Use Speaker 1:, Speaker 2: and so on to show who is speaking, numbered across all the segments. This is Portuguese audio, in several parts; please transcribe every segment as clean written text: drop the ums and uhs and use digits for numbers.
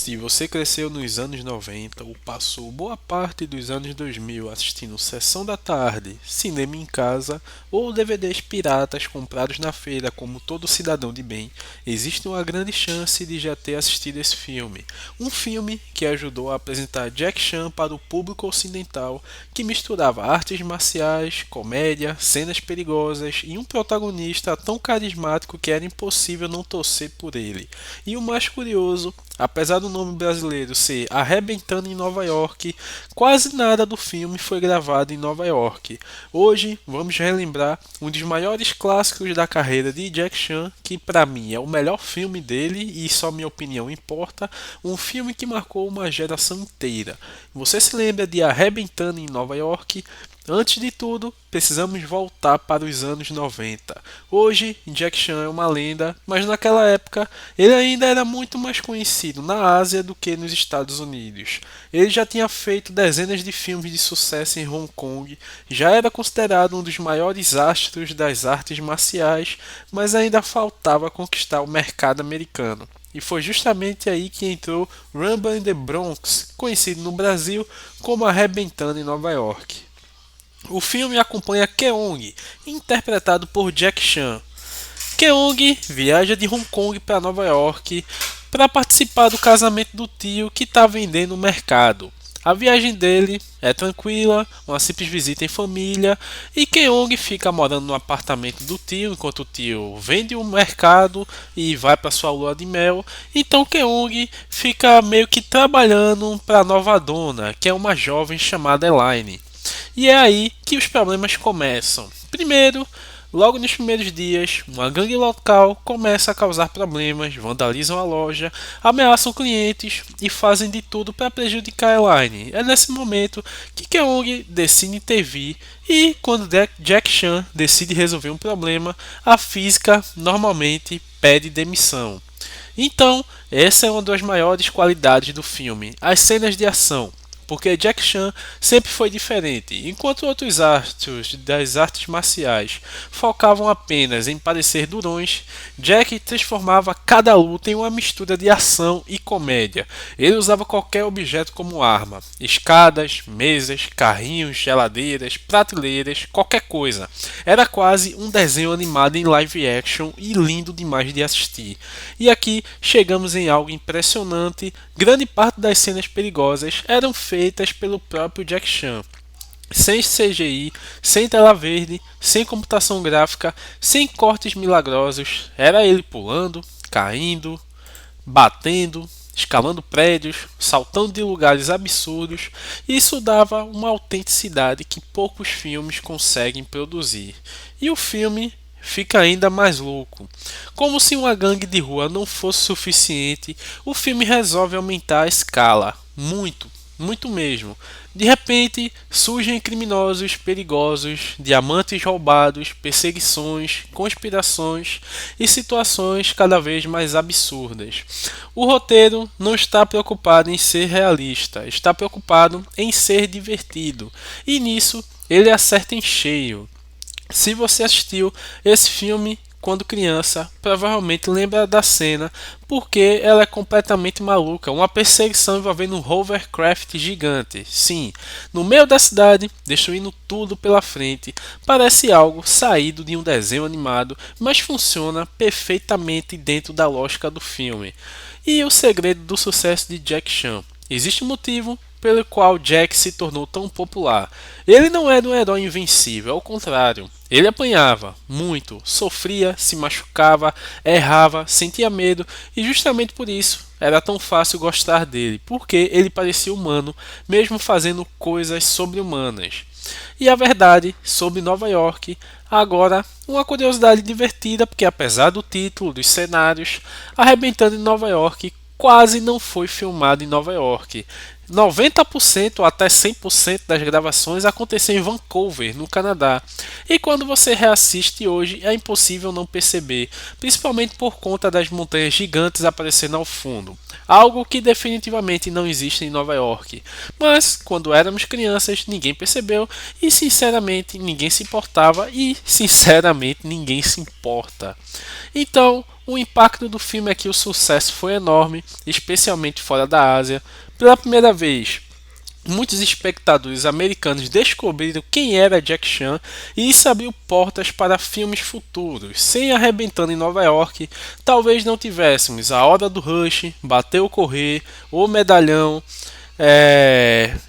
Speaker 1: Se você cresceu nos anos 90 ou passou boa parte dos anos 2000 assistindo Sessão da Tarde, cinema em casa ou DVDs piratas comprados na feira como todo cidadão de bem, existe uma grande chance de já ter assistido esse filme. Um filme que ajudou a apresentar Jack Chan para o público ocidental, que misturava artes marciais, comédia, cenas perigosas e um protagonista tão carismático que era impossível não torcer por ele. E o mais curioso, apesar do nome brasileiro ser Arrebentando em Nova York, quase nada do filme foi gravado em Nova York. Hoje vamos relembrar um dos maiores clássicos da carreira de Jack Chan, que para mim é o melhor filme dele e só minha opinião importa, um filme que marcou uma geração inteira. Você se lembra de Arrebentando em Nova York? Antes de tudo, precisamos voltar para os anos 90. Hoje, Jack Chan é uma lenda, mas naquela época ele ainda era muito mais conhecido na Ásia do que nos Estados Unidos. Ele já tinha feito dezenas de filmes de sucesso em Hong Kong, já era considerado um dos maiores astros das artes marciais, mas ainda faltava conquistar o mercado americano. E foi justamente aí que entrou Rumble in the Bronx, conhecido no Brasil como Arrebentando em Nova York. O filme acompanha Keong, interpretado por Jack Chan. Keong viaja de Hong Kong para Nova York para participar do casamento do tio que está vendendo no mercado. A viagem dele é tranquila, uma simples visita em família, e Keong fica morando no apartamento do tio enquanto o tio vende o mercado e vai para sua lua de mel. Então Keong fica meio que trabalhando para a nova dona, que é uma jovem chamada Elaine. E é aí que os problemas começam. Primeiro, logo nos primeiros dias, uma gangue local começa a causar problemas, vandalizam a loja, ameaçam clientes e fazem de tudo para prejudicar a Elaine. É nesse momento que Keong decide intervir e, quando Jack Chan decide resolver um problema, a física normalmente pede demissão. Então, essa é uma das maiores qualidades do filme, as cenas de ação. Porque Jack Chan sempre foi diferente. Enquanto outros astros das artes marciais focavam apenas em parecer durões, Jack transformava cada luta em uma mistura de ação e comédia. Ele usava qualquer objeto como arma: escadas, mesas, carrinhos, geladeiras, prateleiras, qualquer coisa. Era quase um desenho animado em live action e lindo demais de assistir. E aqui chegamos em algo impressionante. Grande parte das cenas perigosas eram feitas pelo próprio Jack Chan. Sem CGI, sem tela verde, sem computação gráfica, sem cortes milagrosos. Era ele pulando, caindo, batendo, escalando prédios, saltando de lugares absurdos. Isso dava uma autenticidade que poucos filmes conseguem produzir. E o filme fica ainda mais louco. Como se uma gangue de rua não fosse suficiente, o filme resolve aumentar a escala. Muito, muito mesmo. De repente, surgem criminosos perigosos, diamantes roubados, perseguições, conspirações e situações cada vez mais absurdas. O roteiro não está preocupado em ser realista, está preocupado em ser divertido, e nisso ele acerta em cheio. Se você assistiu esse filme quando criança, provavelmente lembra da cena, porque ela é completamente maluca. Uma perseguição envolvendo um hovercraft gigante. Sim, no meio da cidade, destruindo tudo pela frente. Parece algo saído de um desenho animado, mas funciona perfeitamente dentro da lógica do filme. E o segredo do sucesso de Jack Chan? Existe um motivo pelo qual Jack se tornou tão popular. Ele não era um herói invencível, ao contrário. Ele apanhava muito, sofria, se machucava, errava, sentia medo e justamente por isso era tão fácil gostar dele, porque ele parecia humano, mesmo fazendo coisas sobre-humanas. E a verdade sobre Nova York, agora uma curiosidade divertida, porque apesar do título, dos cenários, Arrebentando em Nova York quase não foi filmado em Nova York. 90% até 100% das gravações aconteciam em Vancouver, no Canadá. E quando você reassiste hoje, é impossível não perceber, principalmente por conta das montanhas gigantes aparecendo ao fundo. Algo que definitivamente não existe em Nova York. Mas, quando éramos crianças, ninguém percebeu e, sinceramente, ninguém se importava e, sinceramente, ninguém se importa. Então, o impacto do filme é que o sucesso foi enorme, especialmente fora da Ásia. Pela primeira vez, muitos espectadores americanos descobriram quem era Jack Chan e isso abriu portas para filmes futuros. Sem Arrebentando em Nova York, talvez não tivéssemos A Hora do Rush, Bateu ou Correr, O Medalhão,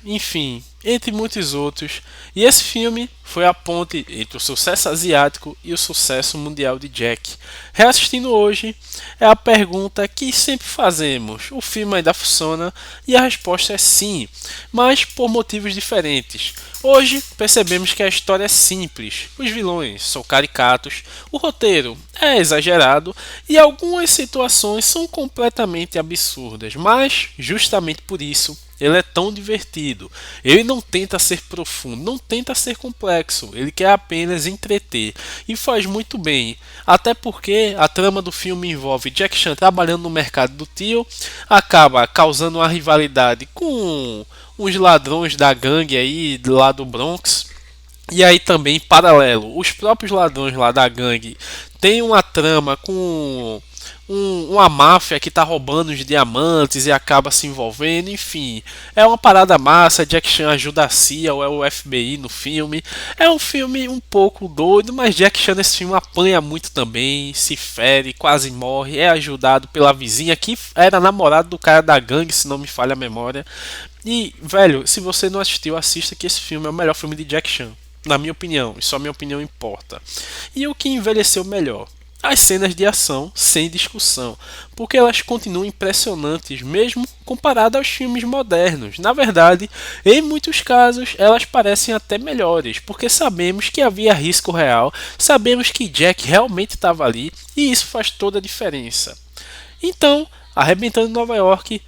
Speaker 1: enfim, entre muitos outros. E esse filme foi a ponte entre o sucesso asiático e o sucesso mundial de Jack. Reassistindo hoje, é a pergunta que sempre fazemos: o filme ainda funciona? E a resposta é sim, mas por motivos diferentes. Hoje percebemos que a história é simples, os vilões são caricatos, o roteiro é exagerado e algumas situações são completamente absurdas, mas justamente por isso ele é tão divertido. Ele não tenta ser profundo, não tenta ser complexo, ele quer apenas entreter e faz muito bem. Até porque a trama do filme envolve Jack Chan trabalhando no mercado do tio, acaba causando uma rivalidade com os ladrões da gangue aí lá do Bronx. E aí também, em paralelo, os próprios ladrões lá da gangue têm uma trama com uma máfia que tá roubando os diamantes e acaba se envolvendo, enfim. É uma parada massa, Jack Chan ajuda a CIA ou é o FBI no filme. É um filme um pouco doido, mas Jack Chan nesse filme apanha muito também, se fere, quase morre, é ajudado pela vizinha que era namorada do cara da gangue, se não me falha a memória. E, velho, se você não assistiu, assista que esse filme é o melhor filme de Jack Chan. Na minha opinião, e só minha opinião importa. E o que envelheceu melhor? As cenas de ação, sem discussão, porque elas continuam impressionantes mesmo comparadas aos filmes modernos. Na verdade, em muitos casos, elas parecem até melhores, porque sabemos que havia risco real, sabemos que Jack realmente estava ali e isso faz toda a diferença. Então, Arrebentando em Nova York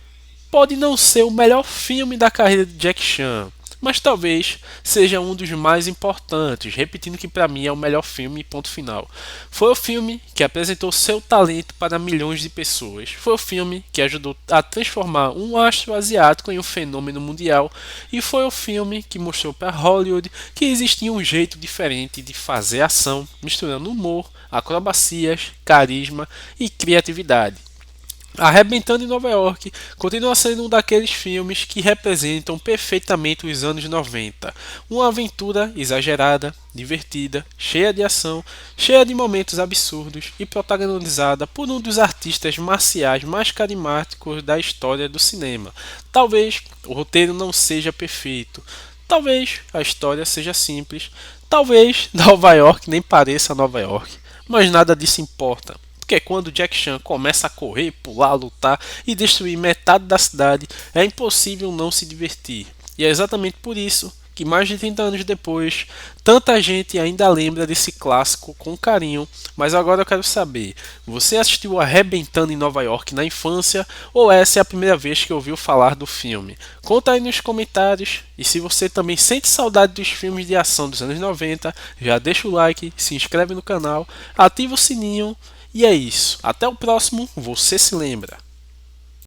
Speaker 1: pode não ser o melhor filme da carreira de Jack Chan, mas talvez seja um dos mais importantes, repetindo que para mim é o melhor filme, ponto final. Foi o filme que apresentou seu talento para milhões de pessoas. Foi o filme que ajudou a transformar um astro asiático em um fenômeno mundial. E foi o filme que mostrou para Hollywood que existia um jeito diferente de fazer ação, misturando humor, acrobacias, carisma e criatividade. Arrebentando em Nova York continua sendo um daqueles filmes que representam perfeitamente os anos 90. Uma aventura exagerada, divertida, cheia de ação, cheia de momentos absurdos e protagonizada por um dos artistas marciais mais carismáticos da história do cinema. Talvez o roteiro não seja perfeito, talvez a história seja simples, talvez Nova York nem pareça Nova York, mas nada disso importa. Porque quando Jack Chan começa a correr, pular, lutar e destruir metade da cidade, é impossível não se divertir. E é exatamente por isso que mais de 30 anos depois, tanta gente ainda lembra desse clássico com carinho. Mas agora eu quero saber, você assistiu Arrebentando em Nova York na infância ou essa é a primeira vez que ouviu falar do filme? Conta aí nos comentários e se você também sente saudade dos filmes de ação dos anos 90, já deixa o like, se inscreve no canal, ativa o sininho. E é isso. Até o próximo. Você se lembra.